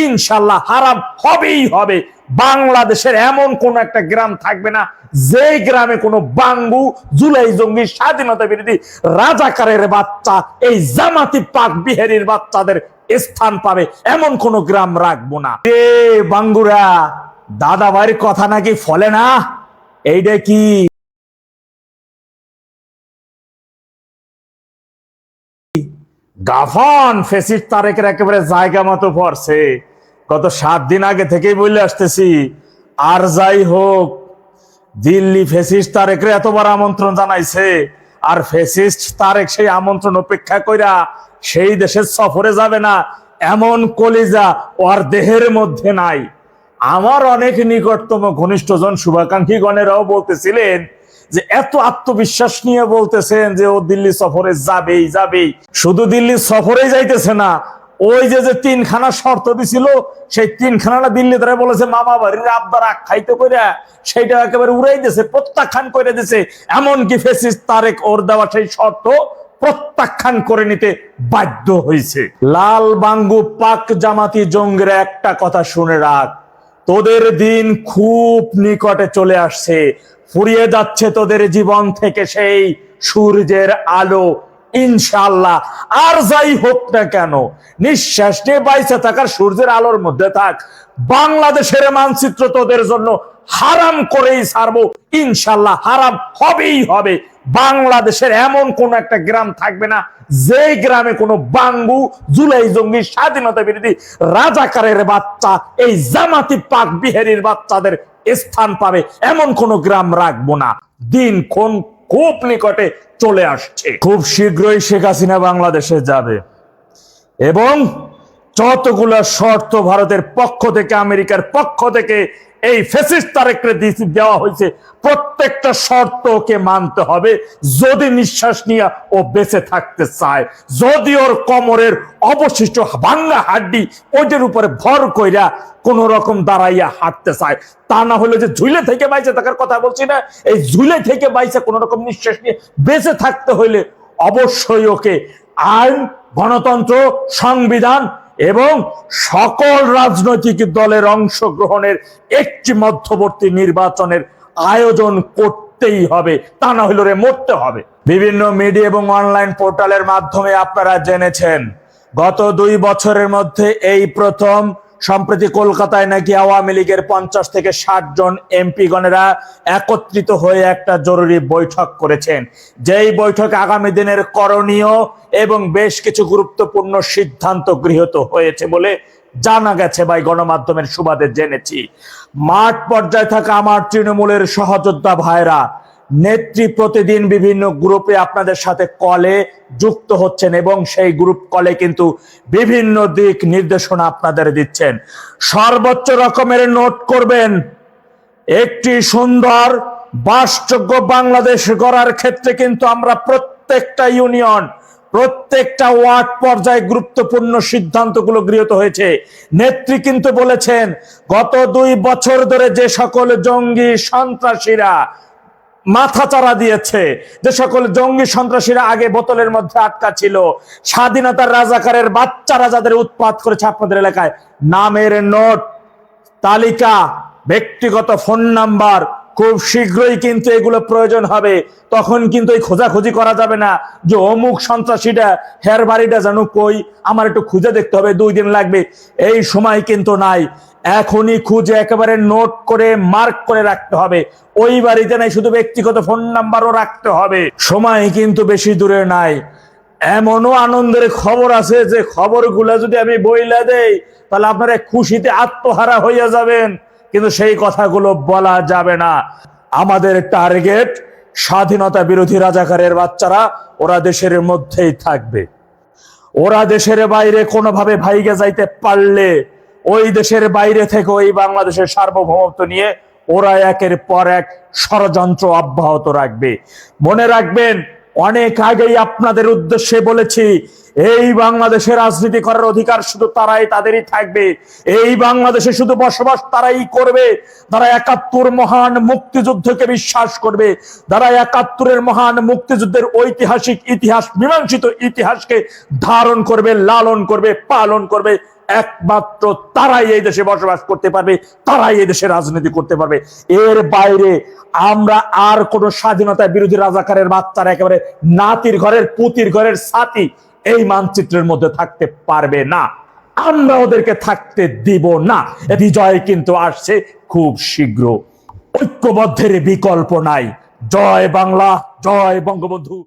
ইনশাল্লাহ হারাম হবেই হবে। বাংলাদেশের এমন কোন একটা গ্রাম থাকবে না যে গ্রামে কোনো বাঙ্গু, জুলাই জঙ্গি, স্বাধীনতা বিরোধী, রাজাকারের বাচ্চা, এই জামাতি পাক বিহারির বাচ্চাদের স্থান পাবে এমন কোন গ্রাম রাখবো না। এ বাঙ্গুরা, দাদা ভাইয়ের কথা নাকি ফলে না? এইটা কি গাফন ফেসিস তারেকের একেবারে জায়গা মতো পড়ছে? গত 7 দিন আগে থেকেই বলে আসতেছি। আর যাই হোক, দিল্লি ফেসিস্ট তারেকরে এতবার আমন্ত্রণ জানাইছে, আর ফেসিস্ট তারেক সেই আমন্ত্রণ উপেক্ষা কইরা সেই দেশের সফরে যাবে না এমন কলিজা ওর দেহের মধ্যে নাই। আমার অনেক নিকটতম ঘনিষ্ঠজন শুভাকাঙ্ক্ষী গণেরাও বলতেছিলেন যে এত আত্মবিশ্বাস নিয়ে বলতেছেন যে ও দিল্লি সফরে যাবেই যাবেই। শুধু দিল্লি সফরেই যাইতেছে না, ওই যে 3খানা শর্ত দিছিল, সেই 3খানা দিল্লি ধরে বলেছে মামা বাড়ির আবদার আখ্যায়িত করে সেইটা একেবারে উড়াই দিয়েছে, প্রত্যাখ্যান করে দিয়েছে। এমনকি ফেসিস্ট তারেক ওর দেওয়া সেই শর্ত প্রত্যাখ্যান করে নিতে বাধ্য হয়েছে। লাল বাঙ্গু পাক জামাতি জঙ্গিরা একটা কথা শুনে রাখ, তোদের দিন খুব নিকটে চলে আসছে। ফুরিয়ে যাচ্ছে তোদের জীবন থেকে সেই সূর্যের আলো, ইনশাআল্লাহ। আর যাই হোক না কেন, নিঃশ্বাস নিয়ে বাইচে থাকার সূর্যের আলোর মধ্যে থাক। বাংলাদেশের মানচিত্র তোদের জন্য হারাম করেই ছাড়বো, ইনশাআল্লাহ হারাম হবেই হবে। বাংলাদেশের এমন কোন একটা গ্রাম থাকবে না যে গ্রামে কোনো বাঙ্গু, জুলাই জঙ্গি, স্বাধীনতা বিরোধী, রাজাকারের বাচ্চা, এই জামাতি পাক বিহারির বাচ্চাদের স্থান পাবে এমন কোন গ্রাম রাখবো না। দিন কোন খুব নিকটে চলে আসছে। খুব শীঘ্রই শেখ হাসিনা বাংলাদেশে যাবে এবং যতগুলো শর্ত ভারতের পক্ষ থেকে, আমেরিকার পক্ষ থেকে এই ফ্যাসিস্ট তারেককে দেওয়া হয়েছে, প্রত্যেকটা শর্তকে মানতে হবে যদি নিঃশ্বাস নিয়ে ও বেঁচে থাকতে চায়, যদি ওর কোমরের অবশিষ্ট ভাঙ্গা হাড্ডি ওইটার উপরে ভর কইরা কোন রকম দাঁড়াইয়া হাঁটতে চায়। তা না হলে যে ঝুলে থেকে বাইচে থাকার কথা বলছি না, এই ঝুলে থেকে বাইচে কোন রকম নিঃশ্বাস নিয়ে বেঁচে থাকতে হইলে অবশ্যই ওকে আইন, গণতন্ত্র, সংবিধান এবং সকল রাজনৈতিক দলের অংশগ্রহণের একটি মধ্যবর্তী নির্বাচনের আয়োজন করতেই হবে, তা না হলে মরতে হবে। বিভিন্ন মিডিয়া এবং অনলাইন পোর্টালের মাধ্যমে আপনারা জেনেছেন গত 2 বছরের মধ্যে এই প্রথম সম্প্রতি কলকাতায় নাকি আওয়ামী লীগের 50 থেকে 60 জন এমপি গণেরা একত্রিত হয়ে একটা জরুরি বৈঠক করেছেন। যেই বৈঠক আগামী দিনের করণীয় এবং বেশ কিছু গুরুত্বপূর্ণ সিদ্ধান্ত গৃহীত হয়েছে বলে জানা গেছে বা গণমাধ্যমের সুবাদে জেনেছি। মাঠ পর্যায়ে থাকা আমার তৃণমূলের সহযোদ্ধা ভাইরা নেত্রী প্রতিদিন বিভিন্ন গ্রুপে আপনাদের সাথে কলে যুক্ত হচ্ছেন এবং সেই গ্রুপ কলে কিন্তু বিভিন্ন দিক নির্দেশনা আপনাদের দিচ্ছেন। সর্বোচ্চ রকমের নোট করবেন, একটি সুন্দর বাসযোগ্য বাংলাদেশ গড়ার ক্ষেত্রে কিন্তু আমরা প্রত্যেকটা ইউনিয়ন, প্রত্যেকটা ওয়ার্ড পর্যায়ে গুরুত্বপূর্ণ সিদ্ধান্তগুলো গৃহীত হয়েছে। নেত্রী কিন্তু বলেছেন গত 2 বছর ধরে যে সকল জঙ্গি সন্ত্রাসীরা মাথা চারা দিয়েছে, যে সকল জঙ্গি সন্ত্রাসীরা আগে বোতলের মধ্যে আটকা ছিল, স্বাধীনতার রাজাকারের বাচ্চারা যাদের উৎপাত করেছে আপনাদের এলাকায়, নামের নোট তালিকা, ব্যক্তিগত ফোন নাম্বার, খুব শীঘ্রই কিন্তু এগুলো প্রয়োজন হবে। তখন কিন্তু এই খোঁজাখুঁজি করা যাবে না যে অমুক সন্ত্রাসীটা হের বাড়িটা জানো কই, আমার একটু খুঁজে দেখতে হবে, 2 দিন লাগবে, এই সময় কিন্তু নাই। এখনই খুঁজে একেবারে নোট করে মার্ক করে রাখতে হবে। ওই বাড়িতে নাই, শুধু ব্যক্তিগত ফোন নাম্বারও রাখতে হবে। সময় কিন্তু বেশি দূরে নাই। এমনও আনন্দের খবর আছে যে খবরগুলো যদি আমি বইলা দেই তাহলে আপনারা খুশিতে আত্মহারা হইয়া যাবেন, কিন্তু সেই কথাগুলো বলা যাবে না। আমাদের টার্গেট স্বাধীনতা বিরোধী রাজাকারের বাচ্চারা, ওরা দেশের মধ্যেই থাকবে। ওরা দেশের বাইরে কোনোভাবে ভাইগে যাইতে পারলে ওই দেশের বাইরে থেকে ওই বাংলাদেশের সার্বভৌমত্ব নিয়ে ওরা একের পর এক ষড়যন্ত্র অব্যাহত রাখবে। মনে রাখবেন, অনেক আগেই আপনাদের উদ্দেশ্যে বলেছি, এই বাংলাদেশে রাজনীতি করার অধিকার শুধু তারাই, তাদেরই থাকবে। এই বাংলাদেশে শুধু বসবাস তারাই করবে যারা ৭১ মহান মুক্তিযুদ্ধকে বিশ্বাস করবে, যারা ৭১-এর মহান মুক্তিযুদ্ধের ঐতিহাসিক ইতিহাস, মীমাংসিত ইতিহাসকে ধারণ করবে, লালন করবে, পালন করবে। একমাত্র তারাই এই দেশে বসবাস করতে পারবে, তারাই এই দেশে রাজনীতি করতে পারবে। এর বাইরে আমরা আর কোন স্বাধীনতা বিরোধী রাজাকারের বাচ্চারা, একেবারে নাতির ঘরের পুতির ঘরের সাথী এই মানচিত্রের মধ্যে থাকতে পারবে না। আমরা ওদেরকে থাকতে দিব না। বিজয় কিন্তু আসছে খুব শীঘ্র। ঐক্যবদ্ধের বিকল্প নাই। জয় বাংলা, জয় বঙ্গবন্ধু।